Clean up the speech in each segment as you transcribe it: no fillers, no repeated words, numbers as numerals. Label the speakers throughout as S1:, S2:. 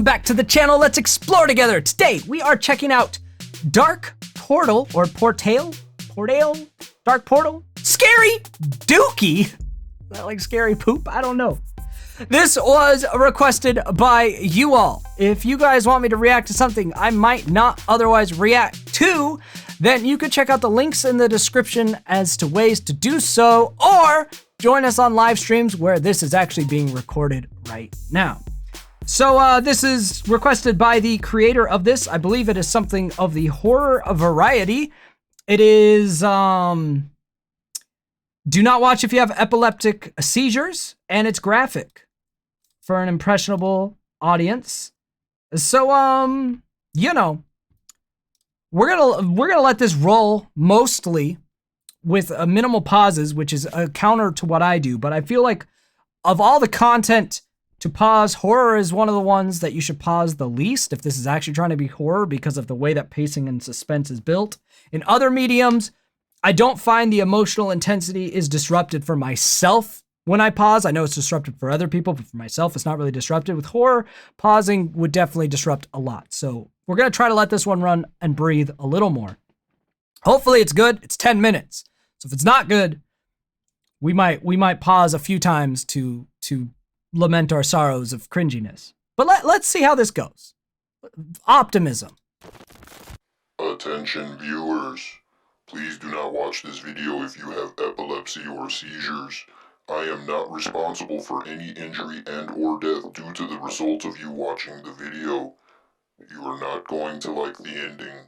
S1: back to the channel. Let's explore together. Today, we are checking out Dark Portal, or Portale? Portale? Dark Portal? Scary Dookie? Is that like scary poop? I don't know. This was requested by you all. If you guys want me to react to something I might not otherwise react to, then you could check out the links in the description as to ways to do so, or join us on live streams where this is actually being recorded right now. So this is requested by the creator of this. I believe it is something of the horror variety. It is, do not watch if you have epileptic seizures, and it's graphic for an impressionable audience. So, you know, we're gonna let this roll mostly with minimal pauses, which is a counter to what I do. But I feel like of all the content to pause, horror is one of the ones that you should pause the least if this is actually trying to be horror, because of the way that pacing and suspense is built. In other mediums, I don't find the emotional intensity is disrupted for myself when I pause. I know it's disrupted for other people, but for myself, it's not really disrupted. With horror, pausing would definitely disrupt a lot. So we're gonna try to let this one run and breathe a little more. Hopefully it's good. It's 10 minutes. So if it's not good, we might pause a few times to lament our sorrows of cringiness. But let's see how this goes. Optimism.
S2: Attention viewers, please do not watch this video if you have epilepsy or seizures. I am not responsible for any injury and or death due to the result of you watching the video. You are not going to like the ending.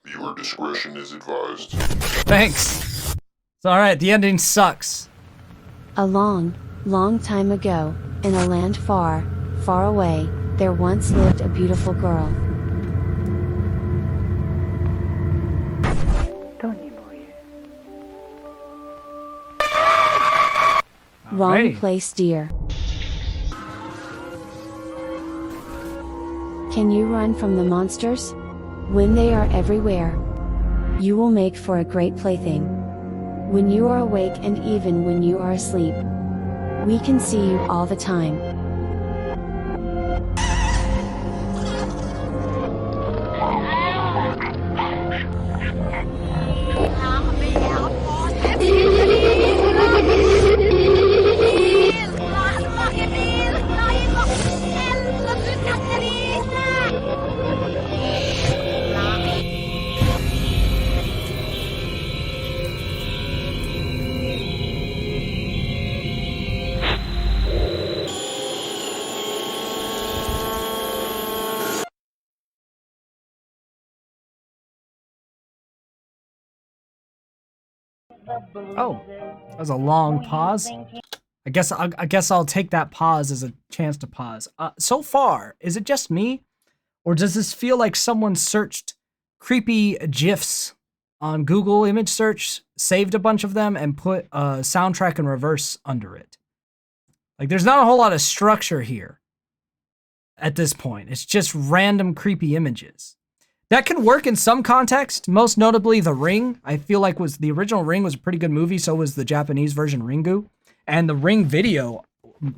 S2: Viewer discretion is advised.
S1: Thanks. It's alright, the ending sucks.
S3: A long, long time ago, in a land far, far away, there once lived a beautiful girl. Wrong place, dear. Can you run from the monsters? When they are everywhere, you will make for a great plaything. When you are awake and even when you are asleep, we can see you all the time.
S1: Oh, that was a long pause. I guess I'll take that pause as a chance to pause. So far, is it just me, or does this feel like someone searched creepy GIFs on Google image search, saved a bunch of them, and put a soundtrack in reverse under it? Like, there's not a whole lot of structure here at this point. It's just random creepy images. That can work in some context, most notably The Ring. I feel like the original Ring was a pretty good movie, so was the Japanese version Ringu. And the Ring video,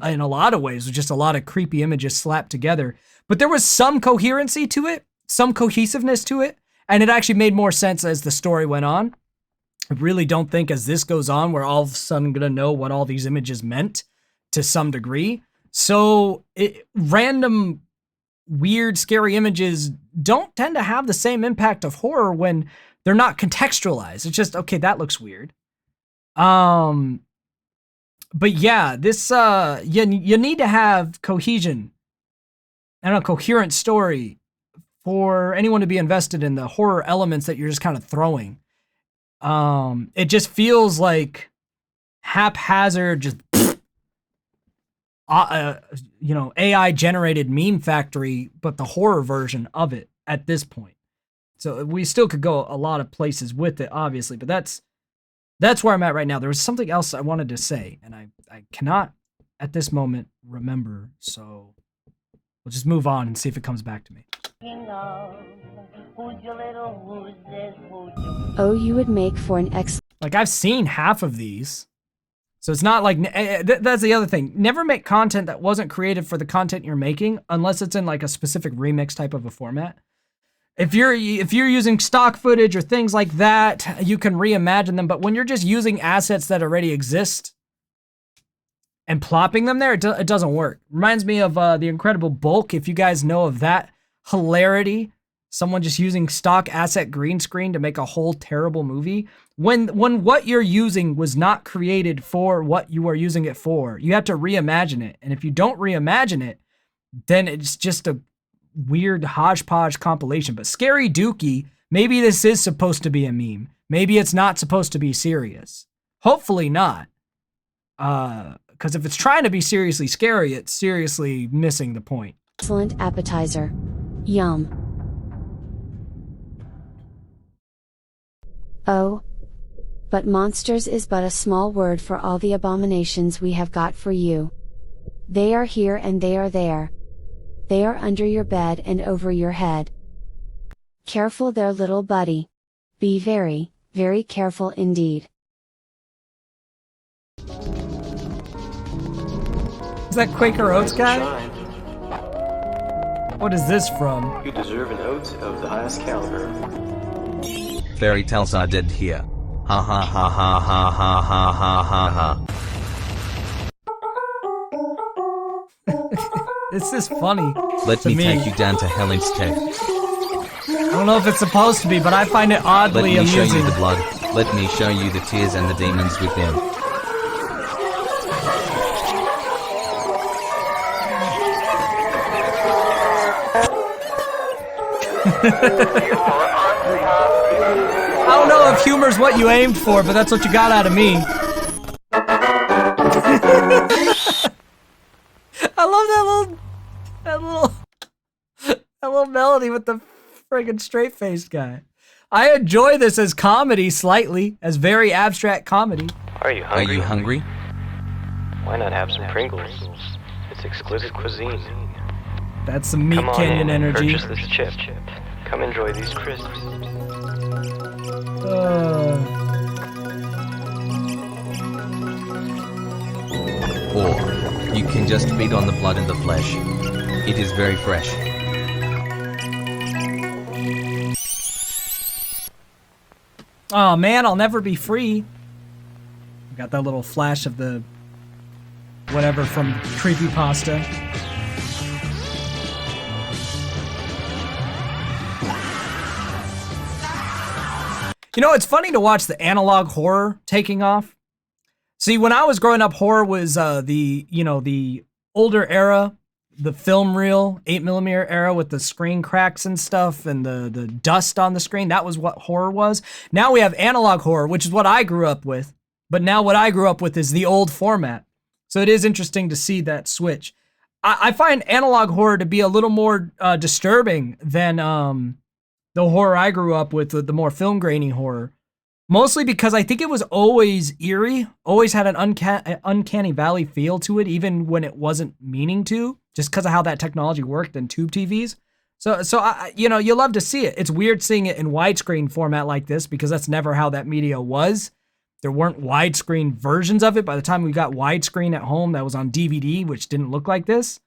S1: in a lot of ways, was just a lot of creepy images slapped together. But there was some coherency to it, some cohesiveness to it, and it actually made more sense as the story went on. I really don't think as this goes on, we're all of a sudden gonna know what all these images meant to some degree. So random weird, scary images don't tend to have the same impact of horror when they're not contextualized. It's just, okay, that looks weird. But yeah, this, you need to have cohesion and a coherent story for anyone to be invested in the horror elements that you're just kind of throwing. It just feels like haphazard, just you know, AI generated meme factory, but the horror version of it at this point. So we still could go a lot of places with it, obviously, but that's where I'm at right now. There was something else I wanted to say, and I cannot at this moment remember. So we'll just move on and see if it comes back to me.
S3: Oh, you would make for an excellent.
S1: Like, I've seen half of these. So it's not like, that's the other thing. Never make content that wasn't created for the content you're making, unless it's in like a specific remix type of a format. If you're using stock footage or things like that, you can reimagine them. But when you're just using assets that already exist and plopping them there, it doesn't work. Reminds me of The Incredible Bulk, if you guys know of that hilarity. Someone just using stock asset green screen to make a whole terrible movie. When what you're using was not created for what you are using it for, you have to reimagine it. And if you don't reimagine it, then it's just a weird hodgepodge compilation. But Scary Dookie, maybe this is supposed to be a meme. Maybe it's not supposed to be serious. Hopefully not. Because if it's trying to be seriously scary, it's seriously missing the point.
S3: Excellent appetizer. Yum. Oh. But monsters is but a small word for all the abominations we have got for you. They are here and they are there. They are under your bed and over your head. Careful there, little buddy. Be very, very careful indeed.
S1: Is that Quaker Oats guy? What is this from?
S4: You deserve an oat of the highest caliber.
S5: Fairy tales are dead here. Ha ha ha ha ha ha ha ha ha ha.
S1: This is funny.
S5: Let me take you down to hell instead.
S1: I don't know if it's supposed to be, but I find it oddly amusing.
S5: Let me show you the blood. Let me show you the tears and the demons with them.
S1: I don't know if humor's what you aimed for, but that's what you got out of me. I love that little melody with the friggin' straight-faced guy. I enjoy this as comedy slightly, as very abstract comedy.
S4: Are you hungry?
S5: Are you hungry?
S4: Why not have some Pringles? It's exquisite cuisine.
S1: That's some Meat
S4: Come on
S1: Canyon
S4: in,
S1: energy.
S4: purchase this chip. Come enjoy these crisps.
S5: Or you can just feed on the blood and the flesh. It is very fresh.
S1: Oh man, I'll never be free. Got that little flash of the whatever from Creepypasta. You know, it's funny to watch the analog horror taking off. See, when I was growing up, horror was the older era, the film reel, 8mm era with the screen cracks and stuff and the dust on the screen. That was what horror was. Now we have analog horror, which is what I grew up with. But now what I grew up with is the old format. So it is interesting to see that switch. I find analog horror to be a little more disturbing than the horror I grew up with, the more film grainy horror. Mostly because I think it was always eerie, always had an uncanny valley feel to it, even when it wasn't meaning to, just because of how that technology worked in tube TVs. So you love to see it. It's weird seeing it in widescreen format like this because that's never how that media was. There weren't widescreen versions of it. By the time we got widescreen at home, that was on DVD, which didn't look like this.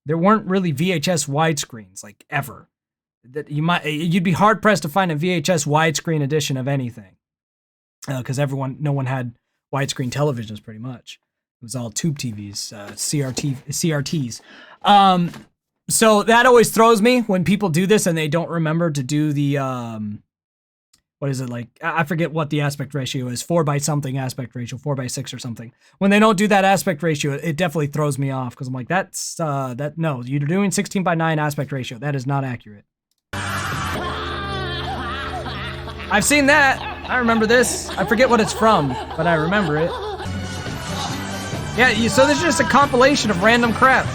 S1: There weren't really VHS widescreens, like ever. That you'd be hard pressed to find a VHS widescreen edition of anything. Because no one had widescreen televisions pretty much. It was all tube TVs, CRTs. So that always throws me when people do this and they don't remember to do the, what is it like? I forget what the aspect ratio is. 4 by something aspect ratio, 4:6 or something. When they don't do that aspect ratio, it definitely throws me off because I'm like, no, you're doing 16:9 aspect ratio. That is not accurate. I've seen that. I remember this. I forget what it's from, but I remember it. Yeah, so this is just a compilation of random crap.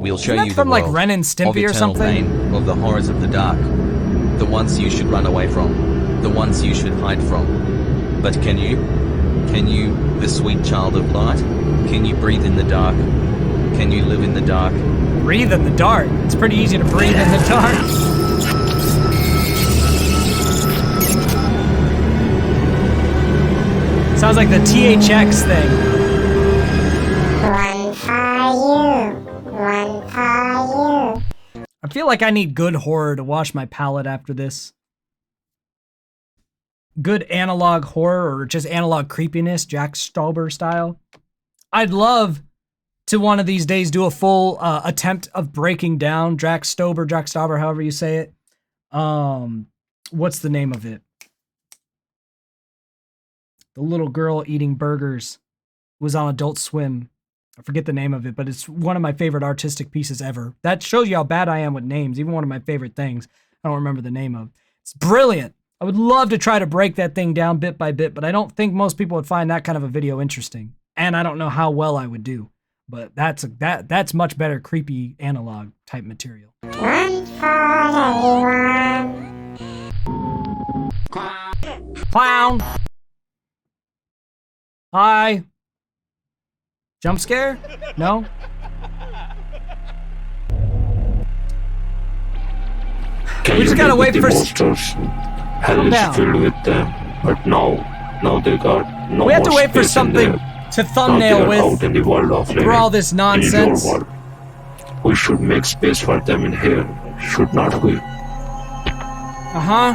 S5: We'll show
S1: Isn't that
S5: you
S1: from
S5: the
S1: like
S5: world
S1: Ren and Stimpy
S5: of
S1: or
S5: eternal
S1: something?
S5: pain, of the horrors of the dark, the ones you should run away from, the ones you should hide from. But can you, the sweet child of light? Can you breathe in the dark? Can you live in the dark?
S1: Breathe in the dark. It's pretty easy to breathe in the dark. Sounds like the THX thing.
S6: One for you. One for you.
S1: I feel like I need good horror to wash my palate after this. Good analog horror or just analog creepiness, Jack Stauber style. I'd love to one of these days do a full attempt of breaking down Jack Stauber, however you say it. What's the name of it? The little girl eating burgers was on Adult Swim. I forget the name of it, but it's one of my favorite artistic pieces ever. That shows you how bad I am with names. Even one of my favorite things, I don't remember the name of. It's brilliant. I would love to try to break that thing down bit by bit, but I don't think most people would find that kind of a video interesting. And I don't know how well I would do. But that's much better creepy analog type material.
S6: One for everyone.
S1: Clown! Hi! Jump scare? No? We just gotta wait for...
S7: Hell
S1: down.
S7: is filled with them, but now they got no
S1: We have to
S7: more
S1: wait for
S7: space in
S1: something
S7: there.
S1: to
S7: Now they
S1: thumbnail
S7: are out
S1: with
S7: in the world of living,
S1: for all this
S7: in your
S1: nonsense.
S7: world. We should make space for them in here, should not we?
S1: Uh-huh.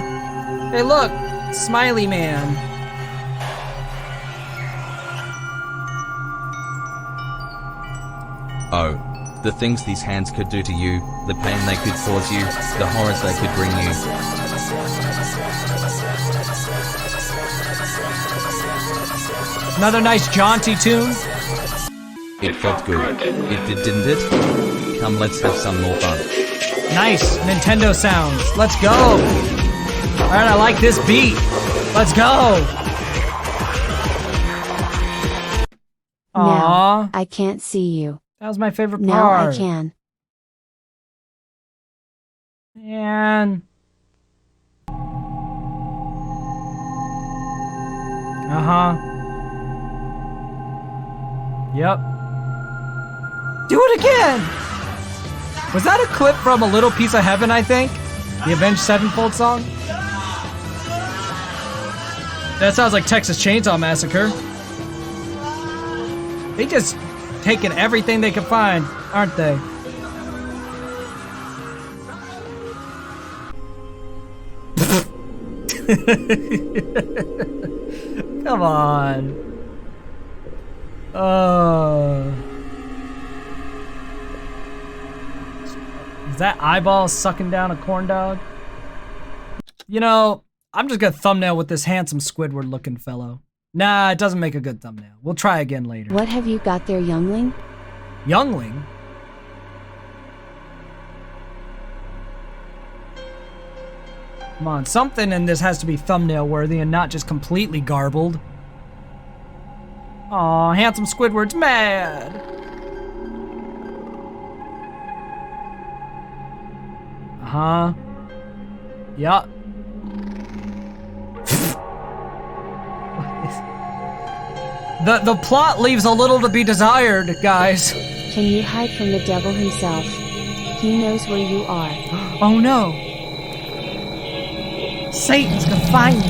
S1: Hey, look! Smiley Man.
S5: Oh. The things these hands could do to you, the pain they could cause you, the horrors they could bring you.
S1: Another nice jaunty tune.
S5: It felt good. It did, didn't it? Come, let's have some more fun.
S1: Nice Nintendo sounds. Let's go. Alright, I like this beat. Let's go. Aww.
S3: Now, I can't see you.
S1: That was my favorite
S3: Now
S1: part.
S3: I can.
S1: And... Uh-huh. Yep. Do it again! Was that a clip from A Little Piece of Heaven, I think? The Avenged Sevenfold song? That sounds like Texas Chainsaw Massacre. They just taking everything they can find, aren't they? Come on. Is that eyeball sucking down a corn dog? You know, I'm just gonna thumbnail with this handsome Squidward looking fellow. Nah, it doesn't make a good thumbnail. We'll try again later.
S3: What have you got there, youngling?
S1: Youngling? Come on, something in this has to be thumbnail worthy and not just completely garbled. Aw, handsome Squidward's mad. Uh-huh. Yup. The plot leaves a little to be desired, guys.
S3: Can you hide from the devil himself? He knows where you are.
S1: Oh no. Satan's gonna find me.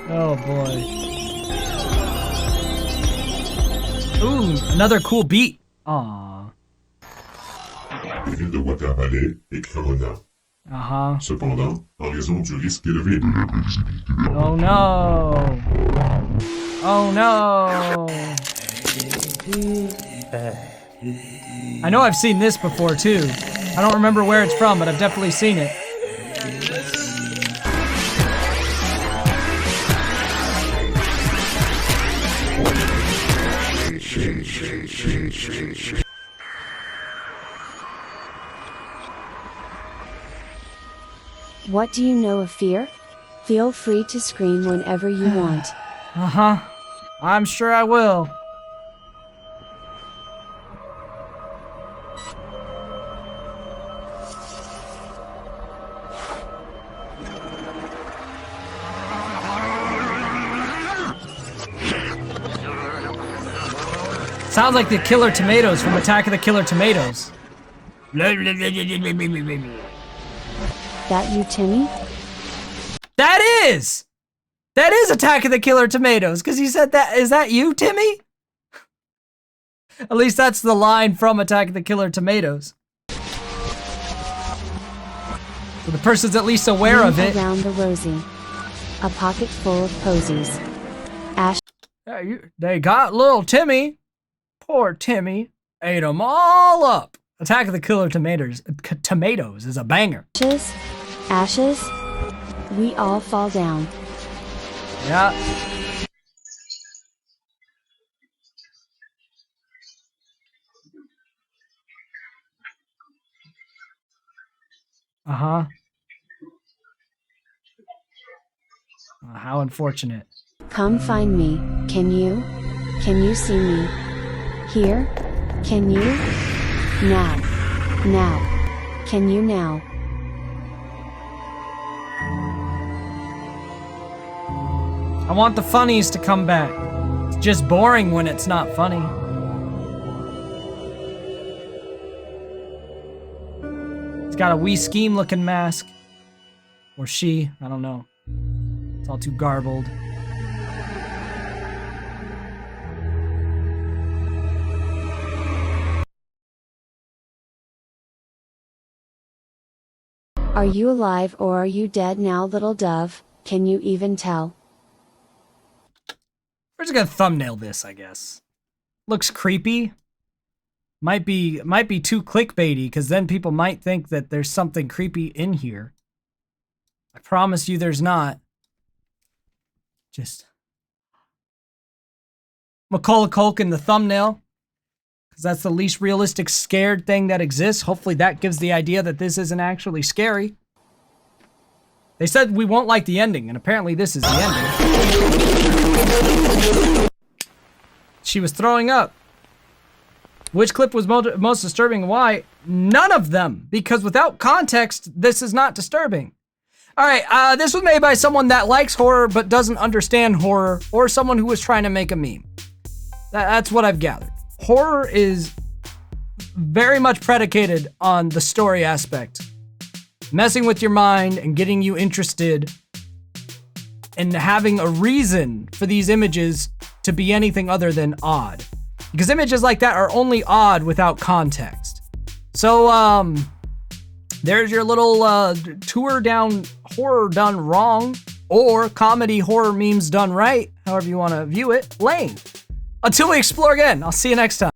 S1: Oh boy. Ooh, another cool beat. Aww.
S2: Les villes de Watervalley et Cremona.
S1: Uh-huh.
S2: Cependant, en raison du risque élevé de
S1: Oh no. Oh no. I know I've seen this before too. I don't remember where it's from, but I've definitely seen it.
S3: What do you know of fear? Feel free to scream whenever you want.
S1: Uh-huh. I'm sure I will. Sounds like the Killer Tomatoes from Attack of the Killer Tomatoes.
S3: That you, Timmy?
S1: That is Attack of the Killer Tomatoes, because he said that. Is that you, Timmy? At least that's the line from Attack of the Killer Tomatoes. So the person's at least aware of it.
S3: Around the rosy. A pocket full of posies. Ash.
S1: They got little Timmy. Poor Timmy. Ate them all up. Attack of the Killer Tomatoes is a banger.
S3: Ashes. We all fall down.
S1: Yeah. Uh-huh. How unfortunate.
S3: Come find me, can you? Can you see me? Here? Can you? Now. Now. Can you now?
S1: I want the funnies to come back. It's just boring when it's not funny. He's got a wee scheme looking mask. Or she, I don't know. It's all too garbled.
S3: Are you alive or are you dead now, little dove? Can you even tell?
S1: We're just gonna thumbnail this, I guess. Looks creepy. Might be too clickbaity, because then people might think that there's something creepy in here. I promise you there's not. Just Macaulay Culkin, the thumbnail, because that's the least realistic scared thing that exists. Hopefully that gives the idea that this isn't actually scary. They said we won't like the ending, and apparently this is the ending. She was throwing up. Which clip was most disturbing and why? None of them, because without context, this is not disturbing. Alright, this was made by someone that likes horror but doesn't understand horror, or someone who was trying to make a meme. That's what I've gathered. Horror is very much predicated on the story aspect. Messing with your mind and getting you interested and having a reason for these images to be anything other than odd. Because images like that are only odd without context. So, there's your little tour down horror done wrong, or comedy horror memes done right, however you want to view it. Lame. Until we explore again, I'll see you next time.